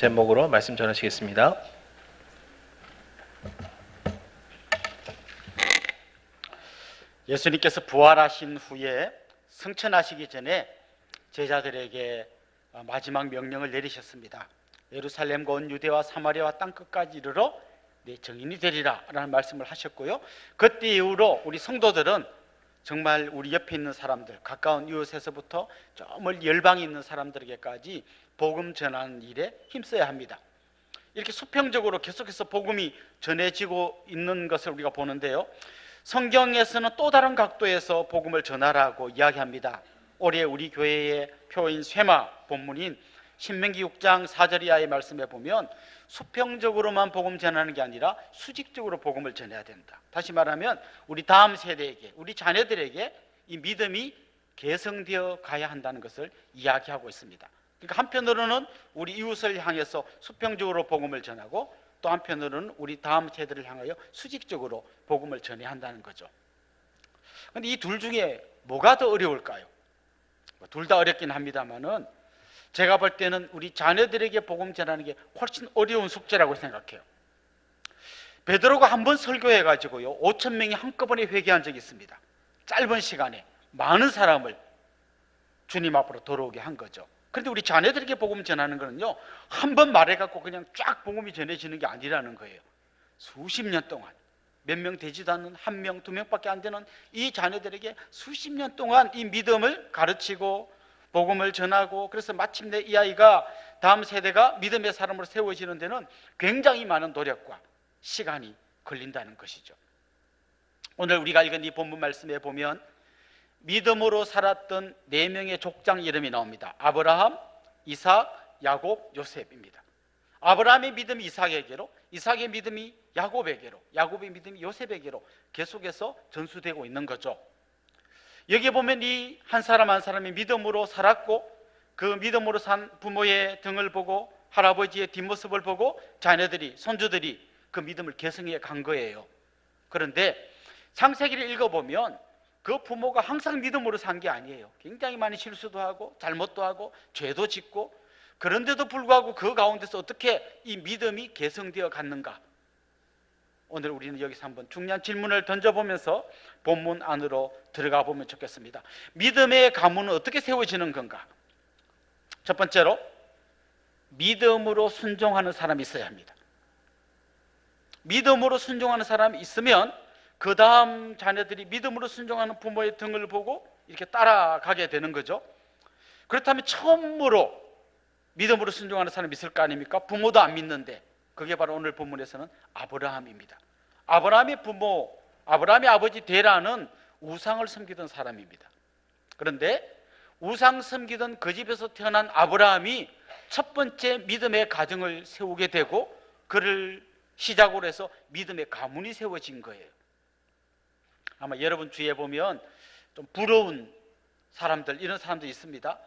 제목으로 말씀 전하시겠습니다. 예수님께서 부활하신 후에 승천하시기 전에 제자들에게 마지막 명령을 내리셨습니다. 예루살렘과 온 유대와 사마리아와 땅끝까지 이르러 내 증인이 되리라 라는 말씀을 하셨고요. 그때 이후로 우리 성도들은 정말 우리 옆에 있는 사람들, 가까운 이웃에서부터 저 멀리 열방에 있는 사람들에게까지 복음 전하는 일에 힘써야 합니다. 이렇게 수평적으로 계속해서 복음이 전해지고 있는 것을 우리가 보는데요, 성경에서는 또 다른 각도에서 복음을 전하라고 이야기합니다. 올해 우리 교회의 표인 쇠마 본문인 신명기 6장 4절 이하의 말씀에 보면 수평적으로만 복음 전하는 게 아니라 수직적으로 복음을 전해야 된다. 다시 말하면 우리 다음 세대에게, 우리 자녀들에게 이 믿음이 계승되어 가야 한다는 것을 이야기하고 있습니다. 그러니까 한편으로는 우리 이웃을 향해서 수평적으로 복음을 전하고, 또 한편으로는 우리 다음 세대를 향하여 수직적으로 복음을 전해야 한다는 거죠. 그런데 이 둘 중에 뭐가 더 어려울까요? 둘 다 어렵긴 합니다만은 제가 볼 때는 우리 자녀들에게 복음 전하는 게 훨씬 어려운 숙제라고 생각해요. 베드로가 한 번 설교해가지고요 5,000명이 한꺼번에 회개한 적이 있습니다. 짧은 시간에 많은 사람을 주님 앞으로 돌아오게 한 거죠. 그런데 우리 자녀들에게 복음 전하는 거는요, 한 번 말해갖고 그냥 쫙 복음이 전해지는 게 아니라는 거예요. 수십 년 동안, 몇 명 되지도 않는 한 명, 두 명밖에 안 되는 이 자녀들에게 수십 년 동안 이 믿음을 가르치고 복음을 전하고, 그래서 마침내 이 아이가 다음 세대가 믿음의 사람으로 세워지는 데는 굉장히 많은 노력과 시간이 걸린다는 것이죠. 오늘 우리가 읽은 이 본문 말씀에 보면 믿음으로 살았던 4명의 족장 이름이 나옵니다. 아브라함, 이삭, 야곱, 요셉입니다. 아브라함의 믿음이 이삭에게로, 이삭의 믿음이 야곱에게로, 야곱의 믿음이 요셉에게로 계속해서 전수되고 있는 거죠. 여기에 보면 이 한 사람 한 사람이 믿음으로 살았고, 그 믿음으로 산 부모의 등을 보고, 할아버지의 뒷모습을 보고 자녀들이, 손주들이 그 믿음을 계승해 간 거예요. 그런데 창세기를 읽어보면 그 부모가 항상 믿음으로 산 게 아니에요. 굉장히 많이 실수도 하고 잘못도 하고 죄도 짓고, 그런데도 불구하고 그 가운데서 어떻게 이 믿음이 계승되어 갔는가? 오늘 우리는 여기서 한번 중요한 질문을 던져보면서 본문 안으로 들어가 보면 좋겠습니다. 믿음의 가문은 어떻게 세워지는 건가? 첫 번째로, 믿음으로 순종하는 사람이 있어야 합니다. 믿음으로 순종하는 사람이 있으면 그 다음 자녀들이 믿음으로 순종하는 부모의 등을 보고 이렇게 따라가게 되는 거죠. 그렇다면 처음으로 믿음으로 순종하는 사람이 있을 거 아닙니까? 부모도 안 믿는데, 그게 바로 오늘 본문에서는 아브라함입니다. 아브라함의 부모, 아브라함의 아버지 데라는 우상을 섬기던 사람입니다. 그런데 우상 섬기던 그 집에서 태어난 아브라함이 첫 번째 믿음의 가정을 세우게 되고, 그를 시작으로 해서 믿음의 가문이 세워진 거예요. 아마 여러분 주위에 보면 좀 부러운 사람들, 이런 사람들이 있습니다.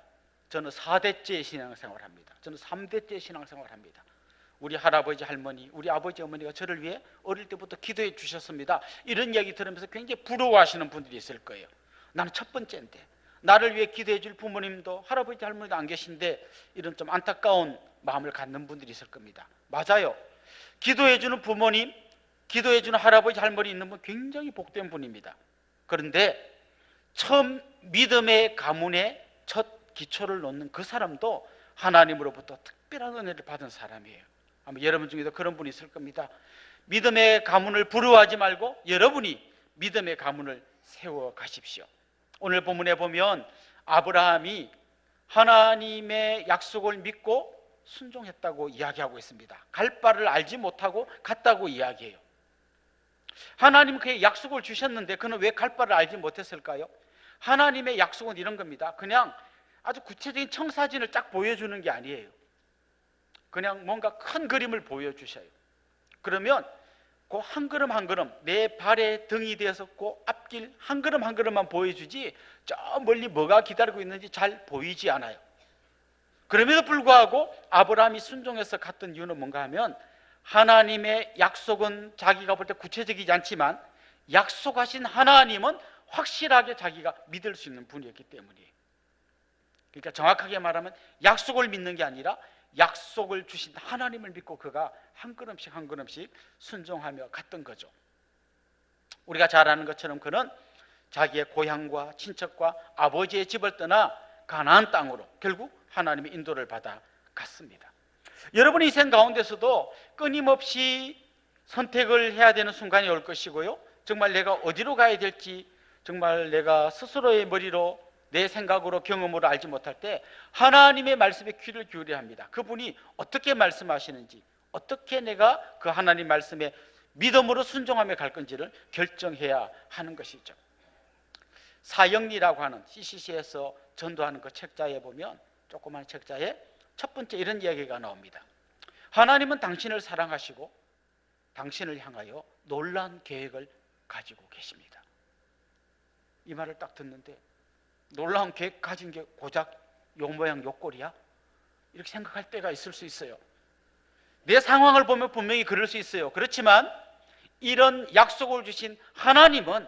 저는 4대째 신앙생활을 합니다. 저는 3대째 신앙생활을 합니다. 우리 할아버지, 할머니, 우리 아버지, 어머니가 저를 위해 어릴 때부터 기도해 주셨습니다. 이런 이야기 들으면서 굉장히 부러워하시는 분들이 있을 거예요. 나는 첫 번째인데, 나를 위해 기도해 줄 부모님도, 할아버지, 할머니도 안 계신데, 이런 좀 안타까운 마음을 갖는 분들이 있을 겁니다. 맞아요. 기도해 주는 부모님, 기도해 주는 할아버지, 할머니 있는 분 굉장히 복된 분입니다. 그런데 처음 믿음의 가문의 첫 기초를 놓는 그 사람도 하나님으로부터 특별한 은혜를 받은 사람이에요. 아마 여러분 중에도 그런 분이 있을 겁니다. 믿음의 가문을 부러워하지 말고 여러분이 믿음의 가문을 세워 가십시오. 오늘 본문에 보면 아브라함이 하나님의 약속을 믿고 순종했다고 이야기하고 있습니다. 갈 바를 알지 못하고 갔다고 이야기해요. 하나님 그의 약속을 주셨는데 그는 왜 갈 바를 알지 못했을까요? 하나님의 약속은 이런 겁니다. 그냥 아주 구체적인 청사진을 쫙 보여주는 게 아니에요. 그냥 뭔가 큰 그림을 보여주셔요. 그러면 그 한 걸음 한 걸음, 내 발에 등이 되어서 그 앞길 한 걸음 한 걸음만 보여주지 저 멀리 뭐가 기다리고 있는지 잘 보이지 않아요. 그럼에도 불구하고 아브라함이 순종해서 갔던 이유는 뭔가 하면, 하나님의 약속은 자기가 볼 때 구체적이지 않지만 약속하신 하나님은 확실하게 자기가 믿을 수 있는 분이었기 때문이에요. 그러니까 정확하게 말하면 약속을 믿는 게 아니라 약속을 주신 하나님을 믿고 그가 한 걸음씩 한 걸음씩 순종하며 갔던 거죠. 우리가 잘 아는 것처럼 그는 자기의 고향과 친척과 아버지의 집을 떠나 가나안 땅으로 결국 하나님의 인도를 받아 갔습니다. 여러분의 인생 가운데서도 끊임없이 선택을 해야 되는 순간이 올 것이고요, 정말 내가 어디로 가야 될지 정말 내가 스스로의 머리로 내 생각으로 경험으로 알지 못할 때 하나님의 말씀에 귀를 기울여야 합니다. 그분이 어떻게 말씀하시는지, 어떻게 내가 그 하나님 말씀에 믿음으로 순종하며 갈 건지를 결정해야 하는 것이죠. 사형리라고 하는 CCC에서 전도하는 그 책자에 보면, 조그만 책자에 첫 번째 이런 이야기가 나옵니다. 하나님은 당신을 사랑하시고 당신을 향하여 놀라운 계획을 가지고 계십니다. 이 말을 딱 듣는데 놀라운 계획 가진 게 고작 요 모양 요 꼴이야? 이렇게 생각할 때가 있을 수 있어요. 내 상황을 보면 분명히 그럴 수 있어요. 그렇지만 이런 약속을 주신 하나님은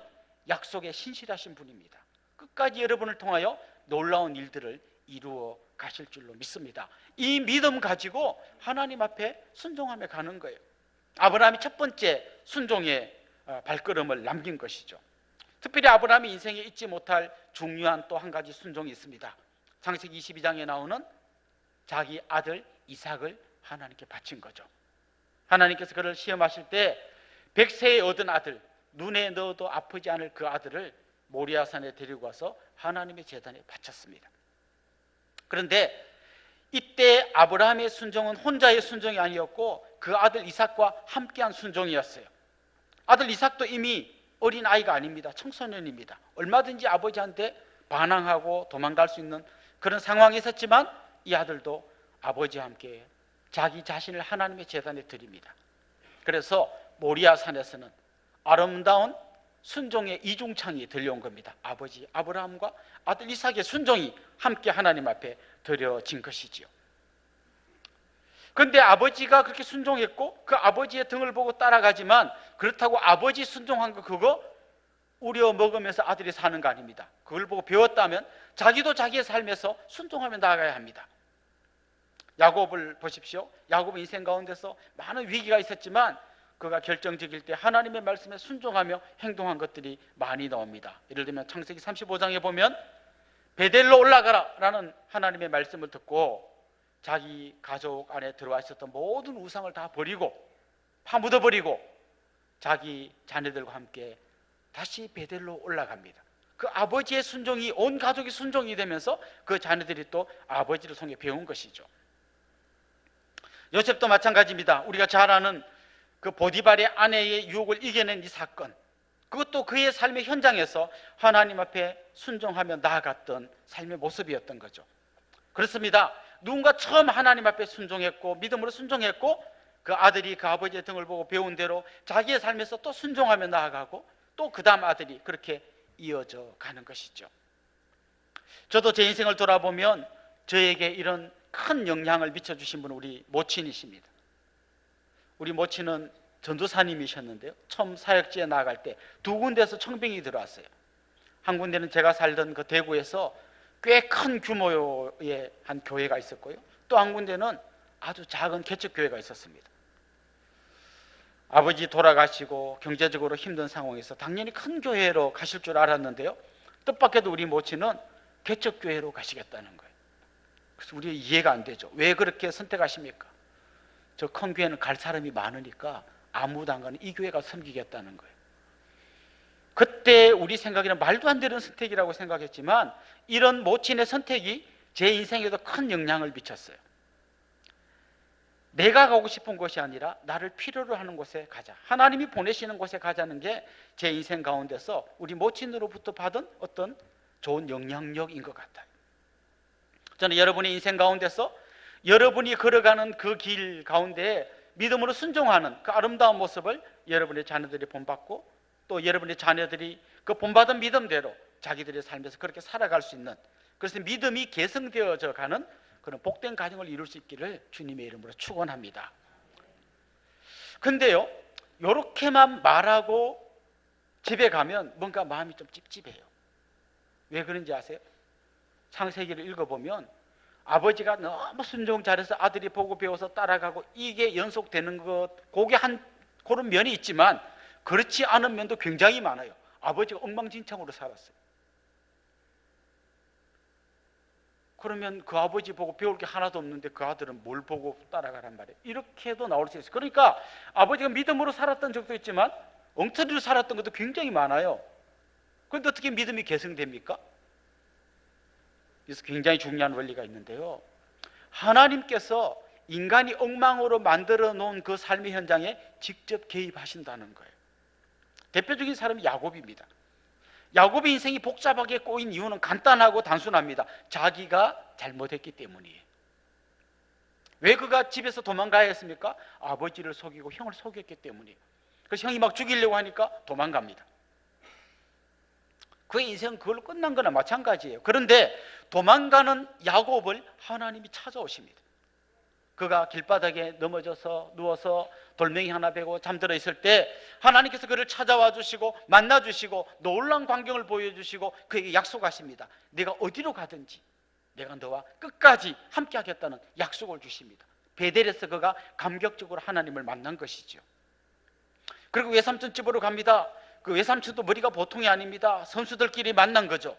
약속에 신실하신 분입니다. 끝까지 여러분을 통하여 놀라운 일들을 이루어 가실 줄로 믿습니다. 이 믿음 가지고 하나님 앞에 순종하며 가는 거예요. 아브라함이 첫 번째 순종의 발걸음을 남긴 것이죠. 특별히 아브라함이 인생에 잊지 못할 중요한 또 한 가지 순종이 있습니다. 창세기 22장에 나오는 자기 아들 이삭을 하나님께 바친 거죠. 하나님께서 그를 시험하실 때 100세에 얻은 아들, 눈에 넣어도 아프지 않을 그 아들을 모리아산에 데리고 와서 하나님의 제단에 바쳤습니다. 그런데 이때 아브라함의 순종은 혼자의 순종이 아니었고 그 아들 이삭과 함께한 순종이었어요. 아들 이삭도 이미 어린 아이가 아닙니다. 청소년입니다. 얼마든지 아버지한테 반항하고 도망갈 수 있는 그런 상황이 있었지만 이 아들도 아버지와 함께 자기 자신을 하나님의 제단에 드립니다. 그래서 모리아산에서는 아름다운 순종의 이중창이 들려온 겁니다. 아버지 아브라함과 아들 이삭의 순종이 함께 하나님 앞에 드려진 것이지요. 그런데 아버지가 그렇게 순종했고 그 아버지의 등을 보고 따라가지만 그렇다고 아버지 순종한 거 그거 우려 먹으면서 아들이 사는 거 아닙니다. 그걸 보고 배웠다면 자기도 자기의 삶에서 순종하며 나아가야 합니다. 야곱을 보십시오. 야곱의 인생 가운데서 많은 위기가 있었지만 그가 결정적일 때 하나님의 말씀에 순종하며 행동한 것들이 많이 나옵니다. 예를 들면 창세기 35장에 보면 베델로 올라가라 라는 하나님의 말씀을 듣고 자기 가족 안에 들어와 있었던 모든 우상을 다 버리고 파묻어버리고 자기 자녀들과 함께 다시 베델로 올라갑니다. 그 아버지의 순종이 온 가족이 순종이 되면서 그 자녀들이 또 아버지를 통해 배운 것이죠. 요셉도 마찬가지입니다. 우리가 잘 아는 그 보디발의 아내의 유혹을 이겨낸 이 사건, 그것도 그의 삶의 현장에서 하나님 앞에 순종하며 나아갔던 삶의 모습이었던 거죠. 그렇습니다. 누군가 처음 하나님 앞에 순종했고 믿음으로 순종했고 그 아들이 그 아버지의 등을 보고 배운 대로 자기의 삶에서 또 순종하며 나아가고 또 그 다음 아들이 그렇게 이어져 가는 것이죠. 저도 제 인생을 돌아보면 저에게 이런 큰 영향을 미쳐주신 분은 우리 모친이십니다. 우리 모친은 전도사님이셨는데요, 처음 사역지에 나아갈 때 두 군데에서 청빙이 들어왔어요. 한 군데는 제가 살던 그 대구에서 꽤 큰 규모의 한 교회가 있었고요, 또 한 군데는 아주 작은 개척교회가 있었습니다. 아버지 돌아가시고 경제적으로 힘든 상황에서 당연히 큰 교회로 가실 줄 알았는데요, 뜻밖에도 우리 모친은 개척교회로 가시겠다는 거예요. 그래서 우리 이해가 안 되죠. 왜 그렇게 선택하십니까? 저 큰 교회는 갈 사람이 많으니까 아무도 안 가는 이 교회가 섬기겠다는 거예요. 그때 우리 생각에는 말도 안 되는 선택이라고 생각했지만 이런 모친의 선택이 제 인생에도 큰 영향을 미쳤어요. 내가 가고 싶은 곳이 아니라 나를 필요로 하는 곳에 가자, 하나님이 보내시는 곳에 가자는 게 제 인생 가운데서 우리 모친으로부터 받은 어떤 좋은 영향력인 것 같아요. 저는 여러분의 인생 가운데서 여러분이 걸어가는 그 길 가운데 믿음으로 순종하는 그 아름다운 모습을 여러분의 자녀들이 본받고 또 여러분의 자녀들이 그 본받은 믿음대로 자기들의 삶에서 그렇게 살아갈 수 있는, 그래서 믿음이 계승되어져 가는 그런 복된 가정을 이룰 수 있기를 주님의 이름으로 축원합니다. 근데요, 이렇게만 말하고 집에 가면 뭔가 마음이 좀 찝찝해요. 왜 그런지 아세요? 창세기를 읽어보면 아버지가 너무 순종 잘해서 아들이 보고 배워서 따라가고 이게 연속되는 것, 그런 면이 있지만 그렇지 않은 면도 굉장히 많아요. 아버지가 엉망진창으로 살았어요. 그러면 그 아버지 보고 배울 게 하나도 없는데 그 아들은 뭘 보고 따라가란 말이에요. 이렇게도 나올 수 있어요. 그러니까 아버지가 믿음으로 살았던 적도 있지만 엉터리로 살았던 것도 굉장히 많아요. 그런데 어떻게 믿음이 계승됩니까? 그래서 굉장히 중요한 원리가 있는데요, 하나님께서 인간이 엉망으로 만들어 놓은 그 삶의 현장에 직접 개입하신다는 거예요. 대표적인 사람이 야곱입니다. 야곱의 인생이 복잡하게 꼬인 이유는 간단하고 단순합니다. 자기가 잘못했기 때문이에요. 왜 그가 집에서 도망가야 했습니까? 아버지를 속이고 형을 속였기 때문이에요. 그래서 형이 막 죽이려고 하니까 도망갑니다. 그의 인생은 그걸로 끝난 거나 마찬가지예요. 그런데 도망가는 야곱을 하나님이 찾아오십니다. 그가 길바닥에 넘어져서 누워서 돌멩이 하나 베고 잠들어 있을 때 하나님께서 그를 찾아와 주시고 만나 주시고 놀라운 광경을 보여주시고 그에게 약속하십니다. 네가 어디로 가든지 내가 너와 끝까지 함께 하겠다는 약속을 주십니다. 베델에서 그가 감격적으로 하나님을 만난 것이죠. 그리고 외삼촌 집으로 갑니다. 그 외삼촌도 머리가 보통이 아닙니다. 선수들끼리 만난 거죠.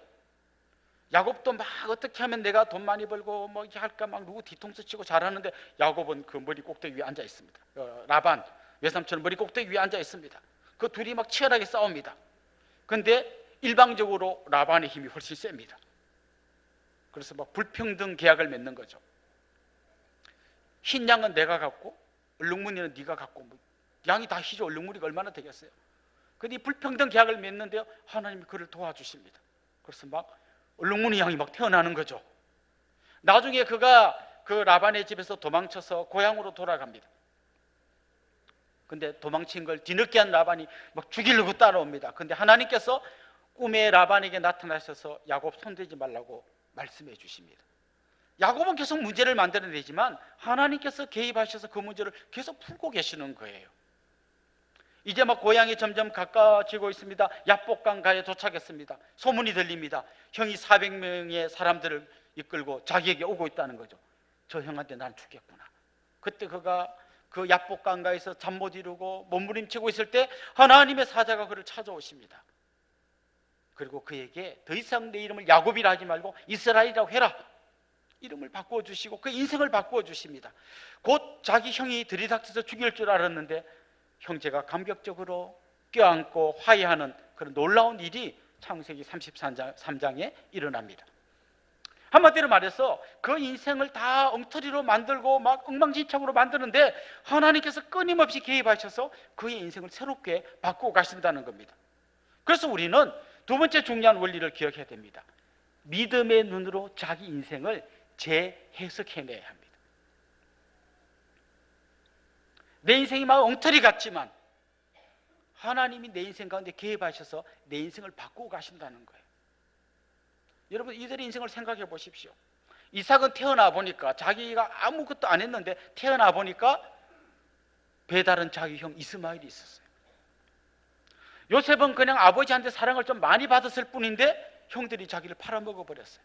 야곱도 막 어떻게 하면 내가 돈 많이 벌고 뭐 이렇게 할까 막 누구 뒤통수 치고 잘하는데 야곱은 그 머리 꼭대기 위에 앉아 있습니다. 라반 외삼촌은 머리 꼭대기 위에 앉아 있습니다. 그 둘이 막 치열하게 싸웁니다. 그런데 일방적으로 라반의 힘이 훨씬 셉니다. 그래서 막 불평등 계약을 맺는 거죠. 흰 양은 내가 갖고 얼룩무늬는 네가 갖고, 뭐 양이 다 희죠. 얼룩무늬가 얼마나 되겠어요. 근데 이 불평등 계약을 맺는데요, 하나님이 그를 도와주십니다. 그래서 막 얼룩무늬 양이 막 태어나는 거죠. 나중에 그가 그 라반의 집에서 도망쳐서 고향으로 돌아갑니다. 근데 도망친 걸 뒤늦게 한 라반이 막 죽이려고 따라옵니다. 근데 하나님께서 꿈에 라반에게 나타나셔서 야곱 손대지 말라고 말씀해 주십니다. 야곱은 계속 문제를 만들어내지만 하나님께서 개입하셔서 그 문제를 계속 풀고 계시는 거예요. 이제 막 고향이 점점 가까워지고 있습니다. 야복강가에 도착했습니다. 소문이 들립니다. 형이 400명의 사람들을 이끌고 자기에게 오고 있다는 거죠. 저 형한테 난 죽겠구나. 그때 그가 그 야복강가에서 잠 못 이루고 몸부림치고 있을 때 하나님의 사자가 그를 찾아오십니다. 그리고 그에게 더 이상 내 이름을 야곱이라 하지 말고 이스라엘이라고 해라. 이름을 바꾸어 주시고 그 인생을 바꾸어 주십니다. 곧 자기 형이 들이닥쳐서 죽일 줄 알았는데 형제가 감격적으로 껴안고 화해하는 그런 놀라운 일이 창세기 33장에 일어납니다. 한마디로 말해서 그 인생을 다 엉터리로 만들고 막 엉망진창으로 만드는데 하나님께서 끊임없이 개입하셔서 그의 인생을 새롭게 바꾸고 가신다는 겁니다. 그래서 우리는 두 번째 중요한 원리를 기억해야 됩니다. 믿음의 눈으로 자기 인생을 재해석해내야 합니다. 내 인생이 막 엉터리 같지만 하나님이 내 인생 가운데 개입하셔서 내 인생을 바꾸고 가신다는 거예요. 여러분, 이들의 인생을 생각해 보십시오. 이삭은 태어나 보니까 자기가 아무것도 안 했는데 태어나 보니까 배다른 자기 형 이스마엘이 있었어요. 요셉은 그냥 아버지한테 사랑을 좀 많이 받았을 뿐인데 형들이 자기를 팔아먹어 버렸어요.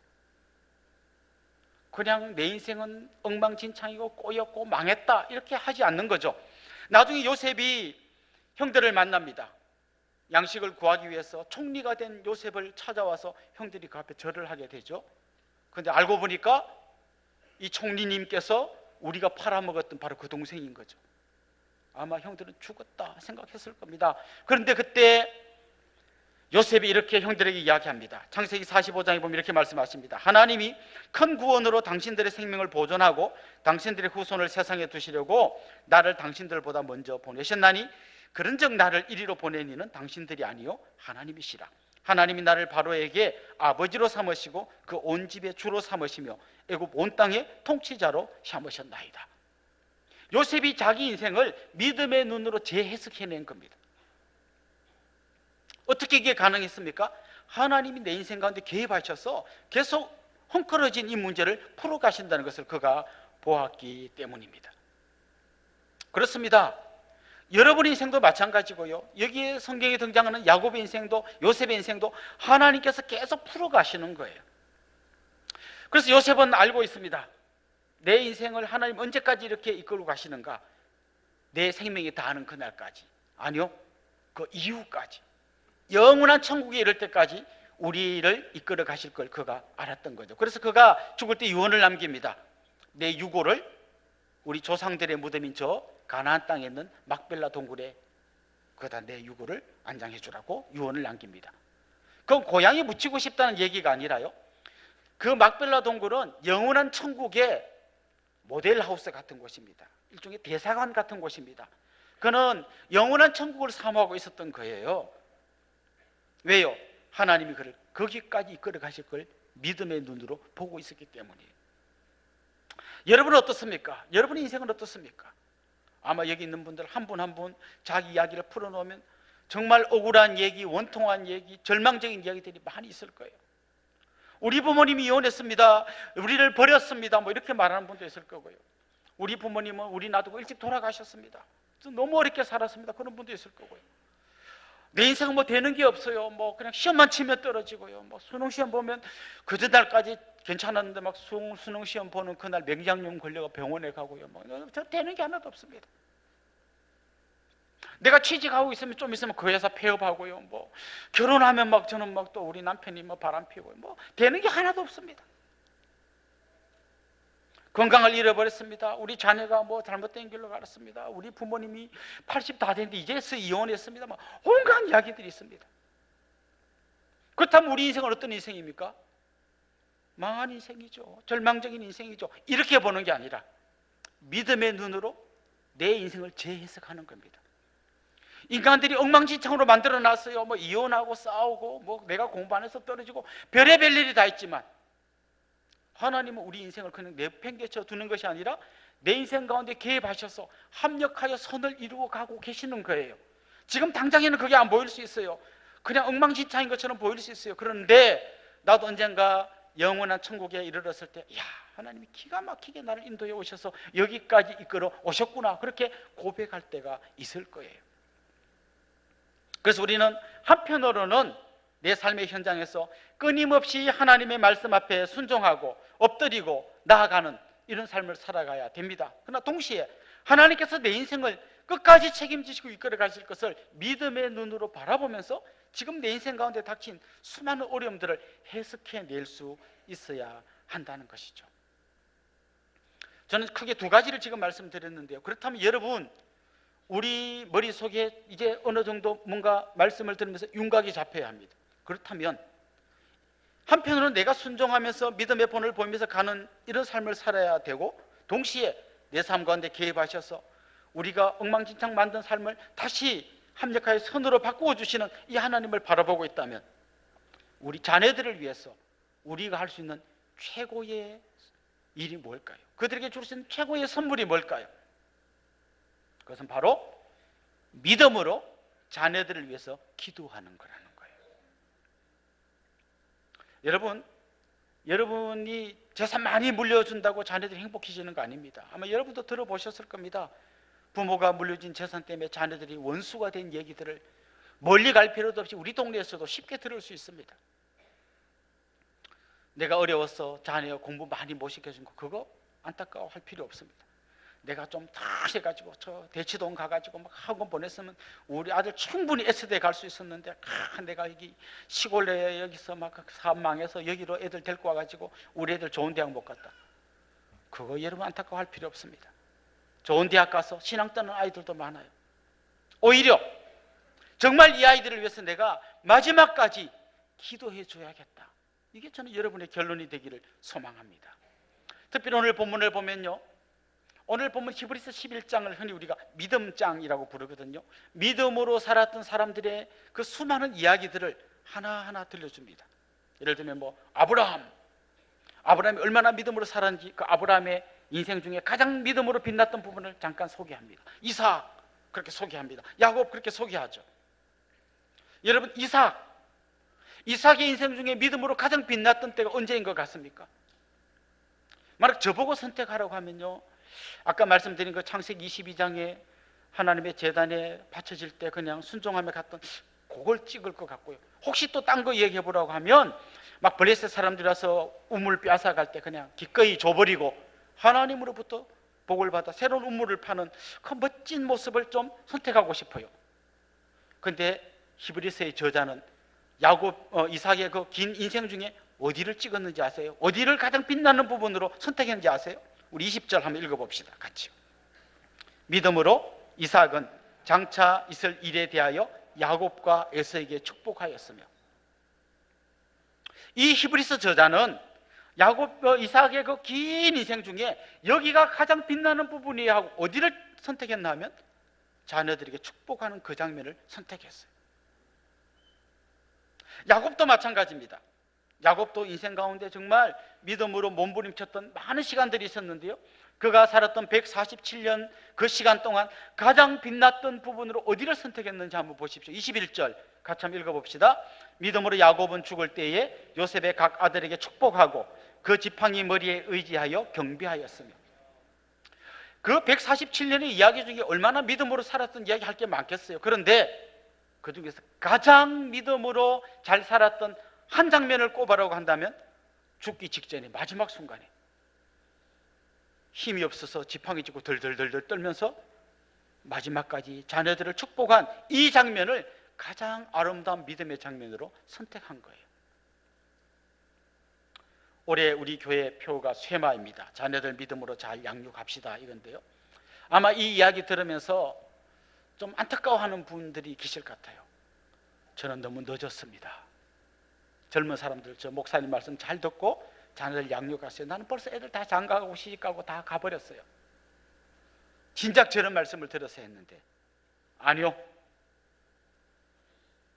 그냥 내 인생은 엉망진창이고 꼬였고 망했다 이렇게 하지 않는 거죠. 나중에 요셉이 형들을 만납니다. 양식을 구하기 위해서 총리가 된 요셉을 찾아와서 형들이 그 앞에 절을 하게 되죠. 그런데 알고 보니까 이 총리님께서 우리가 팔아먹었던 바로 그 동생인 거죠. 아마 형들은 죽었다 생각했을 겁니다. 그런데 그때 요셉이 이렇게 형들에게 이야기합니다. 창세기 45장에 보면 이렇게 말씀하십니다. 하나님이 큰 구원으로 당신들의 생명을 보존하고 당신들의 후손을 세상에 두시려고 나를 당신들보다 먼저 보내셨나니 그런즉 나를 이리로 보낸 이는 당신들이 아니요 하나님이시라. 하나님이 나를 바로에게 아버지로 삼으시고 그 온 집의 주로 삼으시며 애굽 온 땅의 통치자로 삼으셨나이다. 요셉이 자기 인생을 믿음의 눈으로 재해석해낸 겁니다. 어떻게 이게 가능했습니까? 하나님이 내 인생 가운데 개입하셔서 계속 헝클어진 이 문제를 풀어가신다는 것을 그가 보았기 때문입니다. 그렇습니다. 여러분의 인생도 마찬가지고요. 여기에 성경에 등장하는 야곱의 인생도 요셉의 인생도 하나님께서 계속 풀어가시는 거예요. 그래서 요셉은 알고 있습니다. 내 인생을 하나님 언제까지 이렇게 이끌고 가시는가? 내 생명이 다하는 그날까지. 아니요, 그 이후까지, 영원한 천국에 이를 때까지 우리를 이끌어 가실 걸 그가 알았던 거죠. 그래서 그가 죽을 때 유언을 남깁니다. 내 유고를 우리 조상들의 무덤인 저 가나안 땅에 있는 막벨라 동굴에 그다 내 유고를 안장해 주라고 유언을 남깁니다. 그건 고향에 묻히고 싶다는 얘기가 아니라요, 그 막벨라 동굴은 영원한 천국의 모델하우스 같은 곳입니다. 일종의 대사관 같은 곳입니다. 그는 영원한 천국을 사모하고 있었던 거예요. 왜요? 하나님이 그를 거기까지 이끌어 가실 걸 믿음의 눈으로 보고 있었기 때문이에요. 여러분은 어떻습니까? 여러분의 인생은 어떻습니까? 아마 여기 있는 분들 한 분 한 분 자기 이야기를 풀어놓으면 정말 억울한 얘기, 원통한 얘기, 절망적인 이야기들이 많이 있을 거예요. 우리 부모님이 이혼했습니다, 우리를 버렸습니다, 뭐 이렇게 말하는 분도 있을 거고요. 우리 부모님은 우리 놔두고 일찍 돌아가셨습니다, 너무 어렵게 살았습니다, 그런 분도 있을 거고요. 내 인생은 뭐 되는 게 없어요, 뭐 그냥 시험만 치면 떨어지고요, 뭐 수능 시험 보면 그 전날까지 괜찮았는데 막 수능 시험 보는 그날 맹장염 걸려가 병원에 가고요, 뭐 저 되는 게 하나도 없습니다. 내가 취직하고 있으면 좀 있으면 그 회사 폐업하고요, 뭐 결혼하면 막 저는 막 또 우리 남편이 뭐 바람 피고 뭐 되는 게 하나도 없습니다. 건강을 잃어버렸습니다. 우리 자녀가 뭐 잘못된 길로 갔습니다. 우리 부모님이 80 다 됐는데 이제서 이혼했습니다. 막 온갖 이야기들이 있습니다. 그렇다면 우리 인생은 어떤 인생입니까? 망한 인생이죠. 절망적인 인생이죠. 이렇게 보는 게 아니라 믿음의 눈으로 내 인생을 재해석하는 겁니다. 인간들이 엉망진창으로 만들어 놨어요. 뭐 이혼하고 싸우고 뭐 내가 공부 안 해서 떨어지고 별의별 일이 다 있지만, 하나님은 우리 인생을 그냥 내팽개쳐 두는 것이 아니라 내 인생 가운데 개입하셔서 합력하여 선을 이루어 가고 계시는 거예요. 지금 당장에는 그게 안 보일 수 있어요. 그냥 엉망진창인 것처럼 보일 수 있어요. 그런데 나도 언젠가 영원한 천국에 이르렀을 때, 야, 하나님이 기가 막히게 나를 인도해 오셔서 여기까지 이끌어 오셨구나, 그렇게 고백할 때가 있을 거예요. 그래서 우리는 한편으로는 내 삶의 현장에서 끊임없이 하나님의 말씀 앞에 순종하고 엎드리고 나아가는 이런 삶을 살아가야 됩니다. 그러나 동시에 하나님께서 내 인생을 끝까지 책임지시고 이끌어 가실 것을 믿음의 눈으로 바라보면서 지금 내 인생 가운데 닥친 수많은 어려움들을 해석해낼 수 있어야 한다는 것이죠. 저는 크게 두 가지를 지금 말씀드렸는데요, 그렇다면 여러분, 우리 머릿속에 이제 어느 정도 뭔가 말씀을 들으면서 윤곽이 잡혀야 합니다. 그렇다면 한편으로는 내가 순종하면서 믿음의 본을 보이면서 가는 이런 삶을 살아야 되고, 동시에 내 삶 가운데 개입하셔서 우리가 엉망진창 만든 삶을 다시 합력하여 선으로 바꾸어 주시는 이 하나님을 바라보고 있다면, 우리 자녀들을 위해서 우리가 할 수 있는 최고의 일이 뭘까요? 그들에게 줄 수 있는 최고의 선물이 뭘까요? 그것은 바로 믿음으로 자녀들을 위해서 기도하는 거라는 거예요. 여러분, 여러분이 재산 많이 물려준다고 자녀들이 행복해지는 거 아닙니다. 아마 여러분도 들어보셨을 겁니다. 부모가 물려준 재산 때문에 자녀들이 원수가 된 얘기들을 멀리 갈 필요도 없이 우리 동네에서도 쉽게 들을 수 있습니다. 내가 어려워서 자녀 공부 많이 못 시켜준 거, 그거 안타까워할 필요 없습니다. 내가 좀 다 해가지고 저 대치동 가가지고 막 학원 보냈으면 우리 아들 충분히 S대 갈 수 있었는데, 내가 여기 시골에 여기서 막 사업 망해서 여기로 애들 데리고 와가지고 우리 애들 좋은 대학 못 갔다. 그거 여러분 안타까워할 필요 없습니다. 좋은 대학 가서 신앙 떠는 아이들도 많아요. 오히려 정말 이 아이들을 위해서 내가 마지막까지 기도해 줘야겠다, 이게 저는 여러분의 결론이 되기를 소망합니다. 특별히 오늘 본문을 보면요, 오늘 보면 히브리서 11장을 흔히 우리가 믿음장이라고 부르거든요. 믿음으로 살았던 사람들의 그 수많은 이야기들을 하나하나 들려줍니다. 예를 들면 뭐 아브라함이 얼마나 믿음으로 살았는지 그 아브라함의 인생 중에 가장 믿음으로 빛났던 부분을 잠깐 소개합니다. 이삭 그렇게 소개합니다. 야곱 그렇게 소개하죠. 여러분, 이삭의 인생 중에 믿음으로 가장 빛났던 때가 언제인 것 같습니까? 만약 저보고 선택하라고 하면요, 아까 말씀드린 그 창세기 22장에 하나님의 제단에 바쳐질 때 그냥 순종하며 갔던 그걸 찍을 것 같고요. 혹시 또 딴 거 얘기해 보라고 하면 막 블레셋 사람들이 와서 우물 빼앗아갈 때 그냥 기꺼이 줘버리고 하나님으로부터 복을 받아 새로운 우물을 파는 그 멋진 모습을 좀 선택하고 싶어요. 그런데 히브리서의 저자는 야곱, 이삭의 그 긴 인생 중에 어디를 찍었는지 아세요? 어디를 가장 빛나는 부분으로 선택했는지 아세요? 우리 20절 한번 읽어봅시다. 같이요. 믿음으로 이삭은 장차 있을 일에 대하여 야곱과 에서에게 축복하였으며, 이 히브리서 저자는 야곱, 이삭의 그 긴 인생 중에 여기가 가장 빛나는 부분이야 하고 어디를 선택했나 하면 자녀들에게 축복하는 그 장면을 선택했어요. 야곱도 마찬가지입니다. 야곱도 인생 가운데 정말 믿음으로 몸부림쳤던 많은 시간들이 있었는데요, 그가 살았던 147년 그 시간 동안 가장 빛났던 부분으로 어디를 선택했는지 한번 보십시오. 21절 같이 한번 읽어봅시다. 믿음으로 야곱은 죽을 때에 요셉의 각 아들에게 축복하고 그 지팡이 머리에 의지하여 경배하였으며, 그 147년의 이야기 중에 얼마나 믿음으로 살았던 이야기 할 게 많겠어요. 그런데 그 중에서 가장 믿음으로 잘 살았던 한 장면을 꼽아라고 한다면 죽기 직전에 마지막 순간에 힘이 없어서 지팡이 쥐고 덜덜덜덜 떨면서 마지막까지 자녀들을 축복한 이 장면을 가장 아름다운 믿음의 장면으로 선택한 거예요. 올해 우리 교회 표가 쇠마입니다. 자녀들 믿음으로 잘 양육합시다 이건데요, 아마 이 이야기 들으면서 좀 안타까워하는 분들이 계실 것 같아요. 저는 너무 늦었습니다. 젊은 사람들 저 목사님 말씀 잘 듣고 자녀들 양육하세요. 나는 벌써 애들 다 장가가고 시집가고 다 가버렸어요. 진작 저런 말씀을 들어서 했는데 아니요,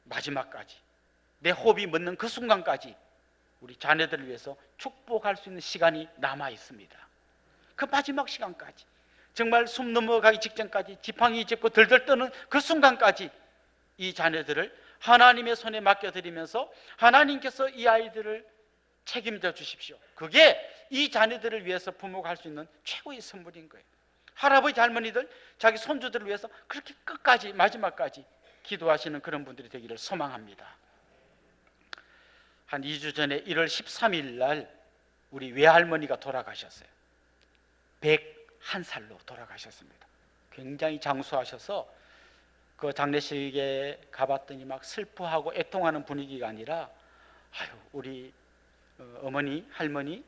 마지막까지 내 호흡이 멎는 그 순간까지 우리 자녀들을 위해서 축복할 수 있는 시간이 남아 있습니다. 그 마지막 시간까지, 정말 숨 넘어가기 직전까지, 지팡이 짚고 덜덜 떠는 그 순간까지 이 자녀들을 하나님의 손에 맡겨드리면서 하나님께서 이 아이들을 책임져 주십시오. 그게 이 자녀들을 위해서 부모가 할 수 있는 최고의 선물인 거예요. 할아버지 할머니들 자기 손주들을 위해서 그렇게 끝까지 마지막까지 기도하시는 그런 분들이 되기를 소망합니다. 한 2주 전에 1월 13일 날 우리 외할머니가 돌아가셨어요. 101살로 돌아가셨습니다. 굉장히 장수하셔서 그 장례식에 가봤더니 막 슬퍼하고 애통하는 분위기가 아니라, 아유 우리 어머니 할머니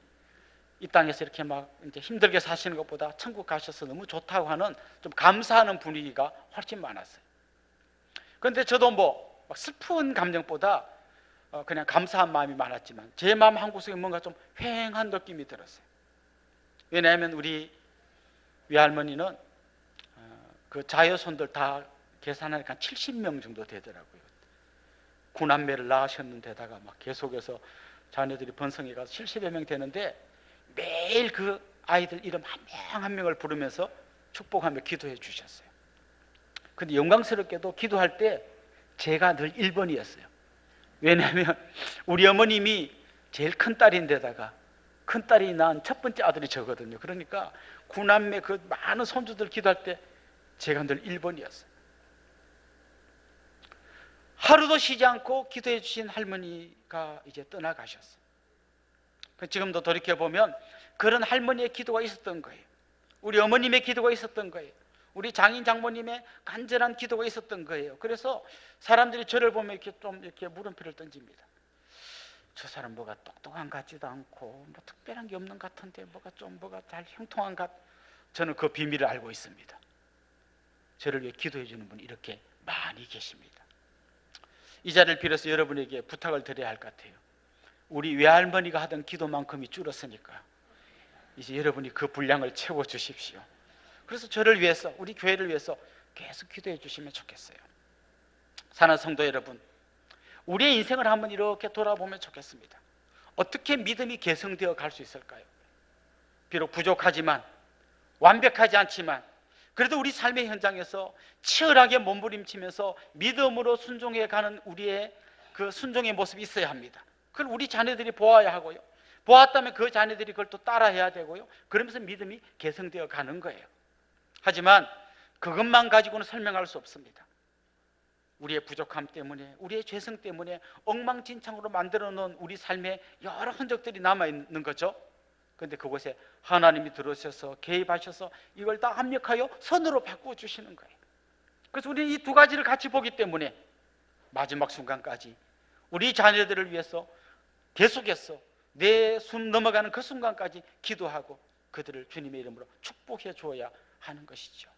이 땅에서 이렇게 막 이제 힘들게 사시는 것보다 천국 가셔서 너무 좋다고 하는 좀 감사하는 분위기가 훨씬 많았어요. 그런데 저도 뭐 막 슬픈 감정보다 그냥 감사한 마음이 많았지만 제 마음 한구석에 뭔가 좀 휑한 느낌이 들었어요. 왜냐하면 우리 외할머니는 그 자녀손들 다 계산하니까 70명 정도 되더라고요. 구남매를 낳으셨는데다가 막 계속해서 자녀들이 번성해 가서 70여 명 되는데 매일 그 아이들 이름 한 명 한 명을 부르면서 축복하며 기도해 주셨어요. 근데 영광스럽게도 기도할 때 제가 늘 1번이었어요. 왜냐하면 우리 어머님이 제일 큰 딸인데다가 큰 딸이 낳은 첫 번째 아들이 저거든요. 그러니까 구남매 그 많은 손주들 기도할 때 제가 늘 1번이었어요. 하루도 쉬지 않고 기도해 주신 할머니가 이제 떠나가셨어요. 지금도 돌이켜보면 그런 할머니의 기도가 있었던 거예요. 우리 어머님의 기도가 있었던 거예요. 우리 장인 장모님의 간절한 기도가 있었던 거예요. 그래서 사람들이 저를 보면 이렇게 좀 이렇게 물음표를 던집니다. 저 사람 뭐가 똑똑한 것 같지도 않고 뭐 특별한 게 없는 것 같은데 뭐가 잘 형통한 것. 저는 그 비밀을 알고 있습니다. 저를 위해 기도해 주는 분이 이렇게 많이 계십니다. 이 자리를 빌어서 여러분에게 부탁을 드려야 할 것 같아요. 우리 외할머니가 하던 기도만큼이 줄었으니까 이제 여러분이 그 분량을 채워 주십시오. 그래서 저를 위해서, 우리 교회를 위해서 계속 기도해 주시면 좋겠어요. 사랑하는 성도 여러분, 우리의 인생을 한번 이렇게 돌아보면 좋겠습니다. 어떻게 믿음이 개성되어 갈 수 있을까요? 비록 부족하지만, 완벽하지 않지만 그래도 우리 삶의 현장에서 치열하게 몸부림치면서 믿음으로 순종해 가는 우리의 그 순종의 모습이 있어야 합니다. 그걸 우리 자녀들이 보아야 하고요, 보았다면 그 자녀들이 그걸 또 따라해야 되고요, 그러면서 믿음이 개성되어 가는 거예요. 하지만 그것만 가지고는 설명할 수 없습니다. 우리의 부족함 때문에, 우리의 죄성 때문에 엉망진창으로 만들어 놓은 우리 삶에 여러 흔적들이 남아 있는 거죠. 그런데 그곳에 하나님이 들어오셔서 개입하셔서 이걸 다 합력하여 선으로 바꾸어 주시는 거예요. 그래서 우리는 이 두 가지를 같이 보기 때문에 마지막 순간까지 우리 자녀들을 위해서 계속해서 내 숨 넘어가는 그 순간까지 기도하고 그들을 주님의 이름으로 축복해 주어야 하는 것이죠.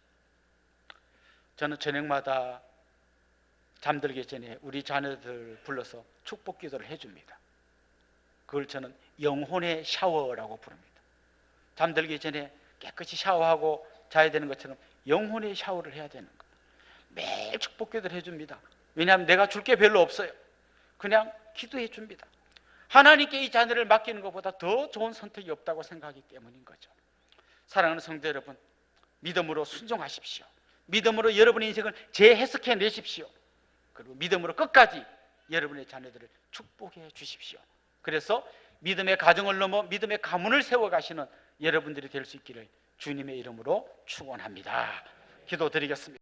저는 저녁마다 잠들기 전에 우리 자녀들 불러서 축복 기도를 해줍니다. 그걸 저는 영혼의 샤워라고 부릅니다. 잠들기 전에 깨끗이 샤워하고 자야 되는 것처럼 영혼의 샤워를 해야 되는 거예요. 매일 축복 기도를 해줍니다. 왜냐하면 내가 줄 게 별로 없어요. 그냥 기도해 줍니다. 하나님께 이 자녀를 맡기는 것보다 더 좋은 선택이 없다고 생각하기 때문인 거죠. 사랑하는 성도 여러분, 믿음으로 순종하십시오. 믿음으로 여러분의 인생을 재해석해 내십시오. 그리고 믿음으로 끝까지 여러분의 자녀들을 축복해 주십시오. 그래서 믿음의 가정을 넘어 믿음의 가문을 세워가시는 여러분들이 될 수 있기를 주님의 이름으로 축원합니다. 기도드리겠습니다.